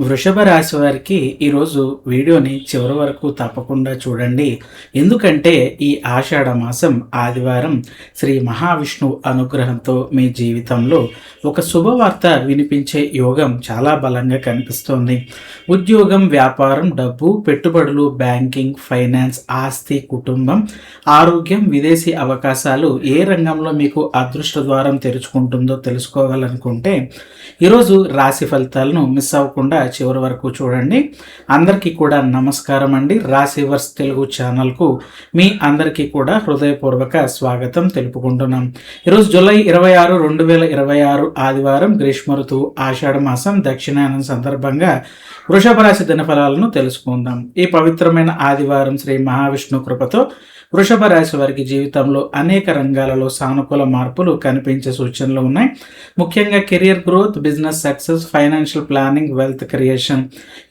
వృషభ రాశి వారికి ఈరోజు వీడియోని చివరి వరకు తప్పకుండా చూడండి. ఎందుకంటే ఈ ఆషాఢ మాసం ఆదివారం శ్రీ మహావిష్ణువు అనుగ్రహంతో మీ జీవితంలో ఒక శుభవార్త వినిపించే యోగం చాలా బలంగా కనిపిస్తోంది. ఉద్యోగం, వ్యాపారం, డబ్బు, పెట్టుబడులు, బ్యాంకింగ్, ఫైనాన్స్, ఆస్తి, కుటుంబం, ఆరోగ్యం, విదేశీ అవకాశాలు ఏ రంగంలో మీకు అదృష్ట ద్వారం తెరుచుకుంటుందో తెలుసుకోవాలనుకుంటే ఈరోజు రాశి ఫలితాలను మిస్ అవ్వకుండా చివరి వరకు చూడండి. అందరికీ కూడా నమస్కారం అండి. రాశివర్స్ తెలుగు ఛానల్కు మీ అందరికీ కూడా హృదయపూర్వక స్వాగతం తెలుపుకుంటున్నాం. ఈరోజు జూలై 26, 2026 ఆదివారం, గ్రీష్మ ఋతువు, ఆషాఢ మాసం దక్షిణాయనం సందర్భంగా వృషభ రాశి దినఫలాలను తెలుసుకుందాం. ఈ పవిత్రమైన ఆదివారం శ్రీ మహావిష్ణు కృపతో వృషభ రాశి వారికి జీవితంలో అనేక రంగాలలో సానుకూల మార్పులు కనిపించే సూచనలు ఉన్నాయి. ముఖ్యంగా career growth, business success, financial planning, wealth creation,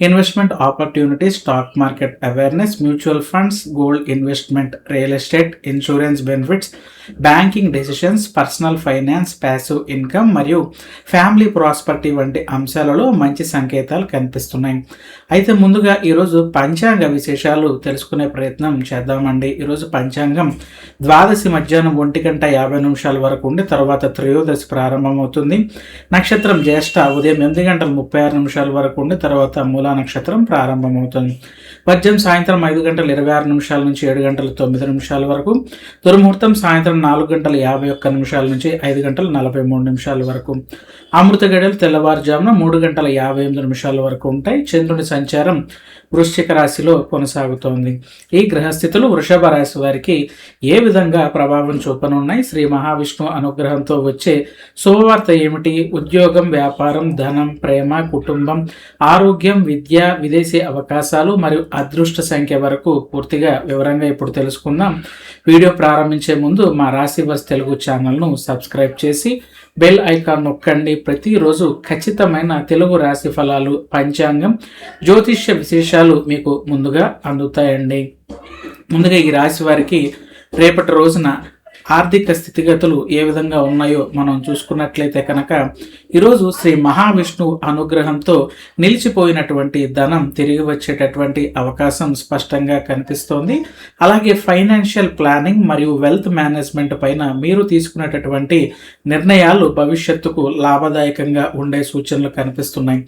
investment opportunities, stock market awareness, mutual funds, gold investment, real estate, insurance benefits, banking decisions, personal finance, passive income మరియు ఫ్యామిలీ ప్రాస్పర్టీ వంటి అంశాలలో మంచి సంకేతాలు కనిపిస్తున్నాయి. అయితే ముందుగా ఈరోజు పంచాంగ విశేషాలు తెలుసుకునే ప్రయత్నం చేద్దామండి. ఈరోజు పంచాంగం ద్వాదశి మధ్యాహ్నం 1:50 వరకు ఉండి తర్వాత త్రయోదశి ప్రారంభమవుతుంది. నక్షత్రం జ్యేష్ఠ ఉదయం 8:36 వరకు ఉండి తర్వాత మూలా నక్షత్రం ప్రారంభమవుతుంది. పద్యం సాయంత్రం 5:26 నుంచి 7:09 వరకు, దుర్ముహూర్తం సాయంత్రం 4:51 నుంచి 5:43 వరకు, అమృత గడియలు తెల్లవారుజామున 3:58 వరకు ఉంటాయి. చంద్రుని సంచారం వృశ్చిక రాశిలో కొనసాగుతోంది. ఈ గ్రహస్థితులు వృషభ రాశి వారికి ఏ విధంగా ప్రభావం చూపనున్నాయి? శ్రీ మహావిష్ణువు అనుగ్రహంతో వచ్చే శుభవార్త ఏమిటి? ఉద్యోగం, వ్యాపారం, ధనం, ప్రేమ, కుటుంబం, ఆరోగ్యం, విద్య, విదేశీ అవకాశాలు మరియు అదృష్ట సంఖ్య వరకు పూర్తిగా వివరంగా ఇప్పుడు తెలుసుకుందాం. వీడియో ప్రారంభించే ముందు మా రాశివర్స్ తెలుగు ఛానల్ను సబ్స్క్రైబ్ చేసి బెల్ ఐకాన్ నొక్కండి. ప్రతిరోజు ఖచ్చితమైన తెలుగు రాశి ఫలాలు, పంచాంగం, జ్యోతిష్య విశేషాలు మీకు ముందుగా అందుతాయండి. ముందుగా ఈ రాశి వారికి రేపటి రోజున ఆర్థిక స్థితిగతులు ఏ విధంగా ఉన్నాయో మనం చూసుకున్నట్లయితే కనుక ఈరోజు శ్రీ మహావిష్ణువు అనుగ్రహంతో నిలిచిపోయినటువంటి ధనం తిరిగి వచ్చేటటువంటి అవకాశం స్పష్టంగా కనిపిస్తోంది. అలాగే ఫైనాన్షియల్ ప్లానింగ్ మరియు వెల్త్ మేనేజ్మెంట్ పైన మీరు తీసుకునేటటువంటి నిర్ణయాలు భవిష్యత్తుకు లాభదాయకంగా ఉండే సూచనలు కనిపిస్తున్నాయి.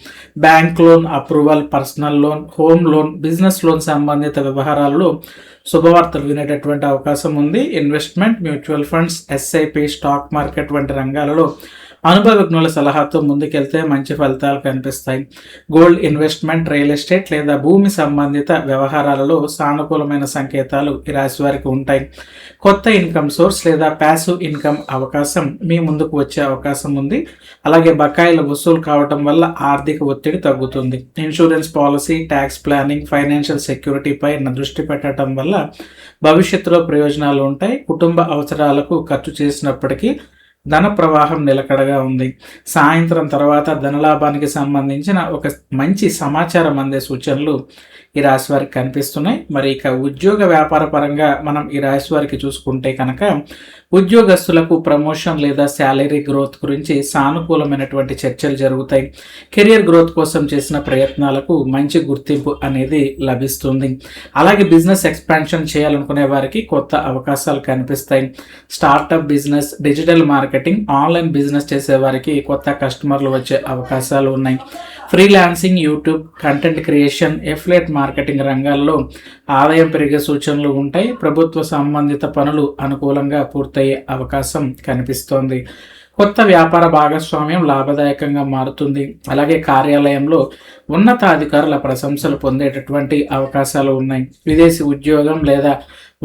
Bank loan approval, personal loan, home loan, business loan సంబంధిత వ్యవహారాల్లో శుభవార్తలు వినేటటువంటి అవకాశం ఉంది. Investment, mutual funds, SIP, stock market వంటి రంగాలలో అనుభవజ్ఞుల సలహాతో ముందుకెళ్తే మంచి ఫలితాలు కనిపిస్తాయి. గోల్డ్ ఇన్వెస్ట్మెంట్, రియల్ ఎస్టేట్ లేదా భూమి సంబంధిత వ్యవహారాలలో సానుకూలమైన సంకేతాలు ఈ రాశి వారికి ఉంటాయి. కొత్త ఇన్కమ్ సోర్స్ లేదా ప్యాసివ్ ఇన్కమ్ అవకాశం మీ ముందుకు వచ్చే అవకాశం ఉంది. అలాగే బకాయిల వసూలు కావటం వల్ల ఆర్థిక ఒత్తిడి తగ్గుతుంది. Insurance policy, tax planning, financial security పై దృష్టి పెట్టడం వల్ల భవిష్యత్తులో ప్రయోజనాలు ఉంటాయి. కుటుంబ అవసరాలకు ఖర్చు చేసినప్పటికీ ధన ప్రవాహం నిలకడగా ఉంది. సాయంత్రం తర్వాత ధనలాభానికి సంబంధించిన ఒక మంచి సమాచారం అందే సూచనలు ఈ రాశి వారికి కనిపిస్తున్నాయి. మరి ఇక ఉద్యోగ వ్యాపార పరంగా మనం ఈ రాశి వారికి చూసుకుంటే కనుక ఉద్యోగస్తులకు ప్రమోషన్ లేదా శాలరీ గ్రోత్ గురించి సానుకూలమైనటువంటి చర్చలు జరుగుతాయి. కెరియర్ గ్రోత్ కోసం చేసిన ప్రయత్నాలకు మంచి గుర్తింపు అనేది లభిస్తుంది. అలాగే బిజినెస్ ఎక్స్పాన్షన్ చేయాలనుకునే వారికి కొత్త అవకాశాలు కనిపిస్తాయి. Startup business, digital marketing, online business చేసే వారికి కొత్త కస్టమర్లు వచ్చే అవకాశాలు ఉన్నాయి. Freelancing, YouTube content creation, affiliate marketing రంగాల్లో ఆదాయం పెరిగే సూచనలు ఉంటాయి. ప్రభుత్వ సంబంధిత పనులు అనుకూలంగా పూర్తయ్యే అవకాశం కనిపిస్తోంది. కొత్త వ్యాపార భాగస్వామ్యం లాభదాయకంగా మారుతుంది. అలాగే కార్యాలయంలో ఉన్నతాధికారుల ప్రశంసలు పొందేటటువంటి అవకాశాలు ఉన్నాయి. విదేశీ ఉద్యోగం లేదా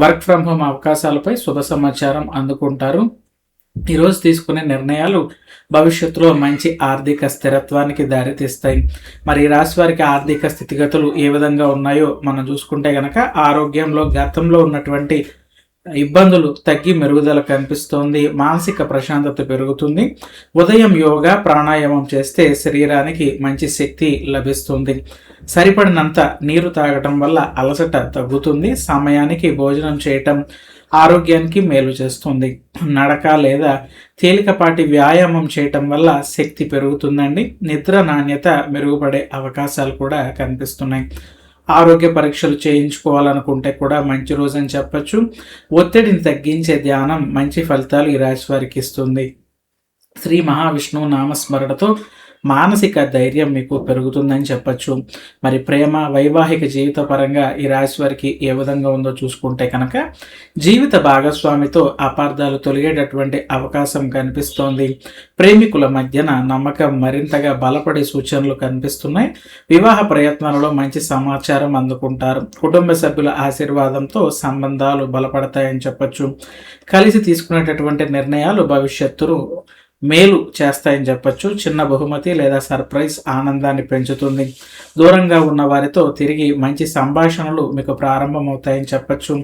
వర్క్ ఫ్రమ్ హోమ్ అవకాశాలపై శుభ సమాచారం అందుకుంటారు. ఈరోజు తీసుకునే నిర్ణయాలు భవిష్యత్తులో మంచి ఆర్థిక స్థిరత్వానికి దారితీస్తాయి. మరి ఈ రాశి వారికి ఆర్థిక స్థితిగతులు ఏ విధంగా ఉన్నాయో మనం చూసుకుంటే గనక ఆరోగ్యంలో గతంలో ఉన్నటువంటి ఇబ్బందులు తగ్గి మెరుగుదల కనిపిస్తోంది. మానసిక ప్రశాంతత పెరుగుతుంది. ఉదయం యోగా, ప్రాణాయామం చేస్తే శరీరానికి మంచి శక్తి లభిస్తుంది. సరిపడినంత నీరు తాగటం వల్ల అలసట తగ్గుతుంది. సమయానికి భోజనం చేయటం, ఆరోగ్యానికి మేలు చేస్తుంది. నడక లేదా తేలికపాటి వ్యాయామం చేయటం వల్ల శక్తి పెరుగుతుందండి. నిద్ర నాణ్యత మెరుగుపడే అవకాశాలు కూడా కనిపిస్తున్నాయి. ఆరోగ్య పరీక్షలు చేయించుకోవాలనుకుంటే కూడా మంచి రోజు అని చెప్పచ్చు. ఒత్తిడిని తగ్గించే ధ్యానం మంచి ఫలితాలు ఈ రాశి వారికి ఇస్తుంది. శ్రీ మహావిష్ణువు నామస్మరణతో మానసిక ధైర్యం మీకు పెరుగుతుందని చెప్పచ్చు. మరి ప్రేమ వైవాహిక జీవిత పరంగా ఈ రాశి వారికి ఏ విధంగా ఉందో చూసుకుంటే కనుక జీవిత భాగస్వామితో అపార్థాలు తొలగేటటువంటి అవకాశం కనిపిస్తోంది. ప్రేమికుల మధ్యన నమ్మకం మరింతగా బలపడే సూచనలు కనిపిస్తున్నాయి. వివాహ ప్రయత్నాలలో మంచి సమాచారం అందుకుంటారు. కుటుంబ సభ్యుల ఆశీర్వాదంతో సంబంధాలు బలపడతాయని చెప్పచ్చు. కలిసి తీసుకునేటటువంటి నిర్ణయాలు భవిష్యత్తును మేలు చేస్తాయని చెప్పచ్చు. చిన్న బహుమతి లేదా సర్ప్రైజ్ ఆనందాన్ని పెంచుతుంది. దూరంగా ఉన్న వారితో తిరిగి మంచి సంభాషణలు మీకు ప్రారంభమవుతాయని చెప్పచ్చు.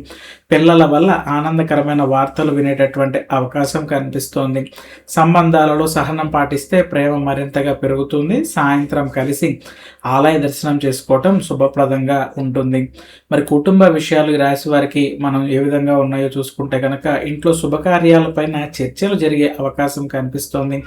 పిల్లల వల్ల ఆనందకరమైన వార్తలు వినేటటువంటి అవకాశం కనిపిస్తోంది. సంబంధాలలో సహనం పాటిస్తే ప్రేమ మరింతగా పెరుగుతుంది. సాయంత్రం కలిసి ఆలయ దర్శనం చేసుకోవటం శుభప్రదంగా ఉంటుంది. మరి కుటుంబ విషయాలు ఈ రాశి వారికి మనం ఏ విధంగా ఉన్నాయో చూసుకుంటే కనుక ఇంట్లో శుభకార్యాలపైన చర్చలు జరిగే అవకాశం కనిపిస్తోంది.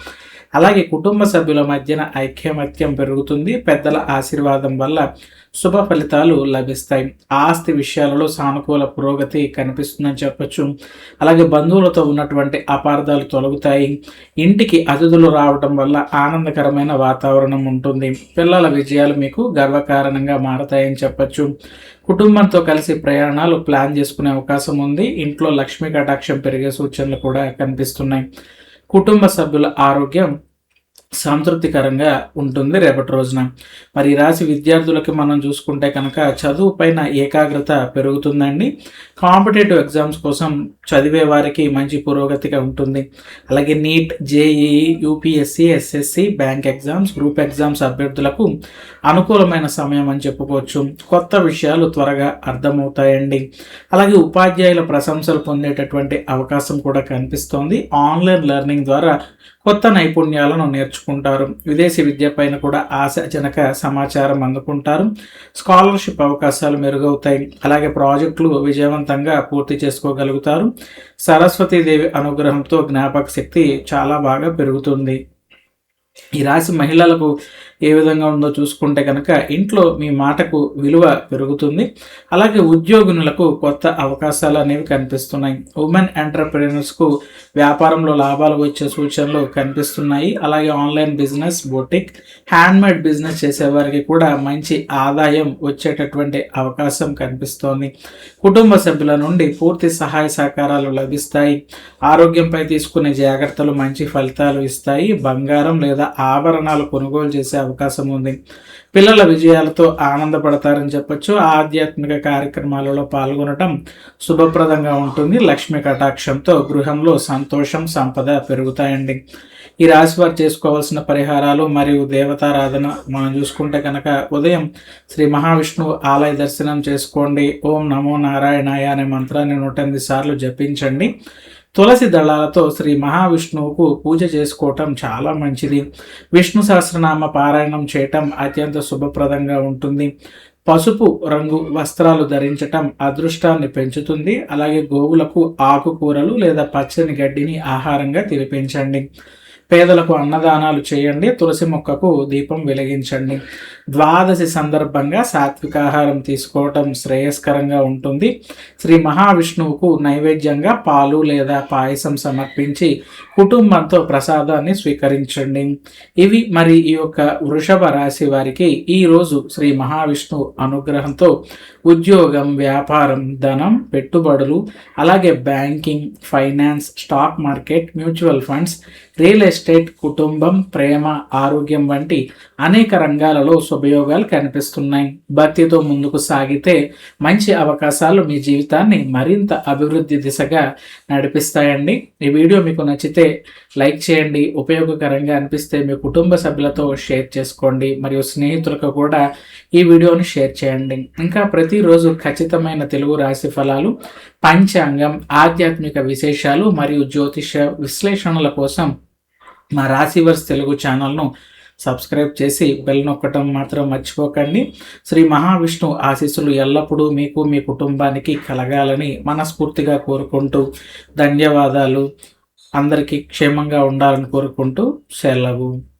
అలాగే కుటుంబ సభ్యుల మధ్యన ఐక్యమత్యం పెరుగుతుంది. పెద్దల ఆశీర్వాదం వల్ల శుభ ఫలితాలు లభిస్తాయి. ఆస్తి విషయాలలో సానుకూల పురోగతి కనిపిస్తుందని చెప్పచ్చు. అలాగే బంధువులతో ఉన్నటువంటి అపార్థాలు తొలగుతాయి. ఇంటికి అతిథులు రావడం వల్ల ఆనందకరమైన వాతావరణం ఉంటుంది. పిల్లల విజయాలు మీకు గర్వకారణంగా మారతాయని చెప్పచ్చు. కుటుంబంతో కలిసి ప్రయాణాలు ప్లాన్ చేసుకునే అవకాశం ఉంది. ఇంట్లో లక్ష్మీ కటాక్షం పెరిగే సూచనలు కూడా కనిపిస్తున్నాయి. కుటుంబ సభ్యుల ఆరోగ్యం సంతృప్తికరంగా ఉంటుంది రేపటి రోజున. మరి ఈ రాశి విద్యార్థులకి మనం చూసుకుంటే కనుక చదువు పైన ఏకాగ్రత పెరుగుతుందండి. కాంపిటేటివ్ ఎగ్జామ్స్ కోసం చదివే వారికి మంచి పురోగతిగా ఉంటుంది. అలాగే NEET, JEE, UPSC, SSC, bank exams, group exams అభ్యర్థులకు అనుకూలమైన సమయం అని చెప్పుకోవచ్చు. కొత్త విషయాలు త్వరగా అర్థమవుతాయండి. అలాగే ఉపాధ్యాయుల ప్రశంసలు పొందేటటువంటి అవకాశం కూడా కనిపిస్తోంది. ఆన్లైన్ లెర్నింగ్ ద్వారా కొత్త నైపుణ్యాలను నేర్చుకుంటారు. విదేశీ విద్య పైన కూడా ఆశాజనక సమాచారం అందుకుంటారు. స్కాలర్షిప్ అవకాశాలు మెరుగవుతాయి. అలాగే ప్రాజెక్టులు విజయవంతంగా పూర్తి చేసుకోగలుగుతారు. సరస్వతీదేవి అనుగ్రహంతో జ్ఞాపక శక్తి చాలా బాగా పెరుగుతుంది. ఈ రాశి మహిళలకు ఏ విధంగా ఉందో చూసుకుంటే కనుక ఇంట్లో మీ మాటకు విలువ పెరుగుతుంది. అలాగే ఉద్యోగులకు కొత్త అవకాశాలు అనేవి కనిపిస్తున్నాయి. ఉమెన్ ఎంటర్ప్రెన్యూర్స్కు వ్యాపారంలో లాభాలు వచ్చే సూచనలు కనిపిస్తున్నాయి. అలాగే online business, boutique, handmade business చేసేవారికి కూడా మంచి ఆదాయం వచ్చేటటువంటి అవకాశం కనిపిస్తోంది. కుటుంబ సభ్యుల నుండి పూర్తి సహాయ సహకారాలు లభిస్తాయి. ఆరోగ్యంపై తీసుకునే జాగ్రత్తలు మంచి ఫలితాలు ఇస్తాయి. బంగారం లేదా ఆభరణాలు కొనుగోలు చేసే అవకాశం ఉంది. పిల్లల విజయాలతో ఆనందపడతారని చెప్పొచ్చు. ఆధ్యాత్మిక కార్యక్రమాలలో పాల్గొనడం శుభప్రదంగా ఉంటుంది. లక్ష్మీ కటాక్షంతో గృహంలో సంతోషం, సంపద పెరుగుతాయండి. ఈ రాశి వారు చేసుకోవాల్సిన పరిహారాలు మరియు దేవతారాధన మనం చూసుకుంటే కనుక ఉదయం శ్రీ మహావిష్ణువు ఆలయ దర్శనం చేసుకోండి. ఓం నమో నారాయణాయ అనే మంత్రాన్ని 108 సార్లు జపించండి. తులసి దళాలతో శ్రీ మహావిష్ణువుకు పూజ చేసుకోవటం చాలా మంచిది. విష్ణు సహస్రనామ పారాయణం చేయటం అత్యంత శుభప్రదంగా ఉంటుంది. పసుపు రంగు వస్త్రాలు ధరించటం అదృష్టాన్ని పెంచుతుంది. అలాగే గోవులకు ఆకుకూరలు లేదా పచ్చని గడ్డిని ఆహారంగా తినిపించండి. పేదలకు అన్నదానాలు చేయండి. తులసి మొక్కకు దీపం వెలిగించండి. ద్వాదశి సందర్భంగా సాత్విక ఆహారం తీసుకోవటం శ్రేయస్కరంగా ఉంటుంది. శ్రీ మహావిష్ణువుకు నైవేద్యంగా పాలు లేదా పాయసం సమర్పించి కుటుంబంతో ప్రసాదాన్ని స్వీకరించండి. ఇవి మరి ఈ యొక్క వృషభ రాశి వారికి ఈరోజు శ్రీ మహావిష్ణువు అనుగ్రహంతో ఉద్యోగం, వ్యాపారం, ధనం, పెట్టుబడులు, అలాగే banking, finance, stock market, mutual funds, real estate, కుటుంబం, ప్రేమ, ఆరోగ్యం వంటి అనేక రంగాలలో శుభయోగాలు కనిపిస్తున్నాయి. భక్తితో ముందుకు సాగితే మంచి అవకాశాలు మీ జీవితాన్ని మరింత అభివృద్ధి దిశగా నడిపిస్తాయండి. ఈ వీడియో మీకు నచ్చితే లైక్ చేయండి. ఉపయోగకరంగా అనిపిస్తే మీ కుటుంబ సభ్యులతో షేర్ చేసుకోండి. మరియు స్నేహితులకు కూడా ఈ వీడియోని షేర్ చేయండి. ఇంకా ప్రతిరోజు ఖచ్చితమైన తెలుగు రాశి ఫలాలు, పంచాంగం, ఆధ్యాత్మిక విశేషాలు మరియు జ్యోతిష విశ్లేషణల కోసం మా రాశివర్స్ తెలుగు ఛానల్ను సబ్స్క్రైబ్ చేసి బెల్ నొక్కటం మాత్రం మర్చిపోకండి. శ్రీ మహావిష్ణువు ఆశీస్సులు ఎల్లప్పుడూ మీకు మీ కుటుంబానికి కలగాలని మనస్ఫూర్తిగా కోరుకుంటూ ధన్యవాదాలు. అందరికీ క్షేమంగా ఉండాలని కోరుకుంటూ సెలవు.